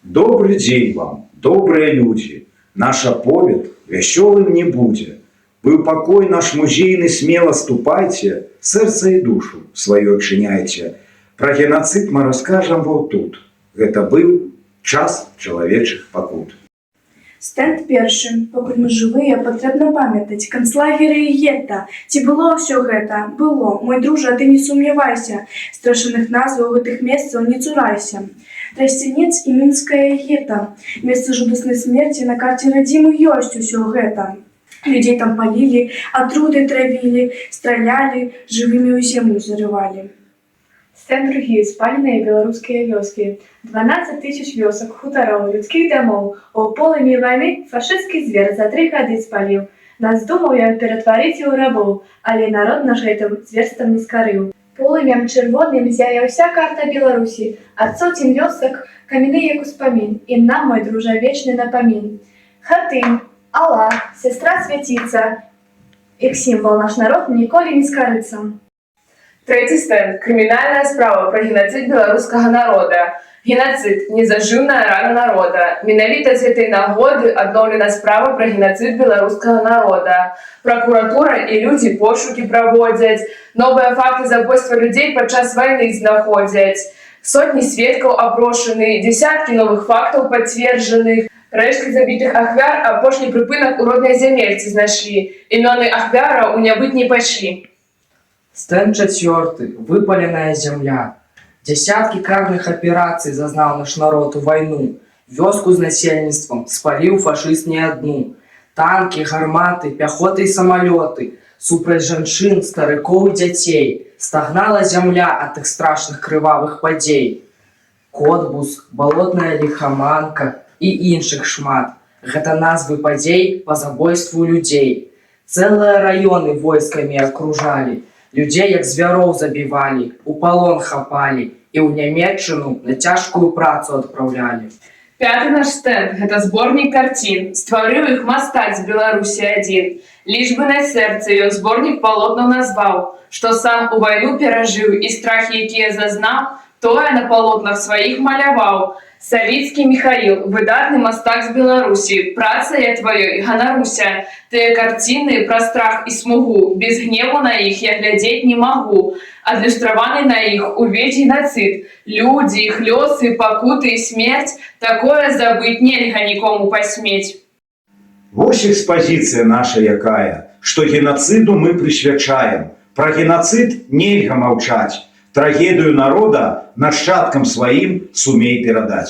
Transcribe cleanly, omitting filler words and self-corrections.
Добрый день вам, добрые люди, наш аповед вясёлым не будзе. Вы ў пакой наш музейны смело ступайте, сэрца і душу сваю адчыняйце. Пра геноцид мы раскажам вот тут. Гэта быў час чалавечых пакут. Стэнд першы. Пакуль мы жывыя, патрэбна памятаць канцлагеры і гета. Ці было ўсё гэта? Было. Мой дружа, ты не сумнявайся. Страшных назваў гэтых месцаў не цурайся. Трасцянец і мінскае гета. Месца жудаснай смерці на карце радзімы ёсць усё гэта. Людзей там палілі, атруты травілі, стралялі, жывымі ў зямлю зарывалі. Стэнд другі. Спаленыя беларускія вёскі. 12 тысяч вёсак, хутароў, людскіх дамоў. У полымі вайны фашысцкі звер за 3 гады спаліў. Нас думаў ён ператварыць у рабоў, але народ наш гэтым зверствам не скарыў. Полымем чырвоным зяе ўся карта Беларусі. Ад соцень вёсак камяны як успамін. І нам, мой дружа, вечны напамін. Хатынь, Аллах, сестра свяціца. Іх сімвал наш народ ніколі не скарыцца. Трэці стэнд. Крымінальная справа пра геноцид беларускага народа. Геноцид – незажыўная рана народа. Менавіта з гэтай нагоды адноўлена справа пра геноцид беларускага народа. Пракуратура і людзі пошукі праводзяць. Новыя факты забойства людзей падчас вайны знаходзяць. Сотні сведкаў апрошаны, дзесяткі новых фактаў пацверджаных. Рэшткі забітых ахвяр апошні прыпынак у роднай зямельцы знайшлі. Імёны ахвяраў у нябыт не пайшлі. Стэнд чацвёрты. Выпаленая зямля. Дзясяткі карных аперацый зазнаў наш народ у вайну. Вёску з насельніцтвам спаліў фашыст не адну. Танкі, гарматы, пяхота і самалёты. Супраць жанчын, старыкоў і дзяцей. Стагнала зямля ад тых страшных крывавых падзей. Котбус, балотная ліхаманка і іншых шмат. Гэта назвы падзей па забойству людзей. Цэлыя раёны войскамі акружалі. Людзей як звяроў забівалі, у палон хапалі і ў Нямецчыну на цяжкую працу адпраўлялі. Пяты наш стэнд – гэта зборнік карцін. Стварыў іх мастак з Беларусі адзін. Лічбы на сэрцы ён зборнік палотнаў назваў, што сам у вайну перажыў і страхі, якія зазнаў, тое на палотнах сваіх маляваў. Савіцкі Міхаіл, выдатны мастак з Беларусі, праца я тваёй ганаруся. Тыя карціны пра страх і смугу, без гневу на іх я глядзець не магу. Адлюстраваны на іх увесь геноцид. Людзі, іх лёсы, пакуты і смерць, такое забыць нельга нікому пасмець. Вось экспазіцыя наша якая, што геноциду мы прысвячаем. Пра геноцид нельга маўчаць. Трагедыю народа нашчадкам сваім сумей перадаць.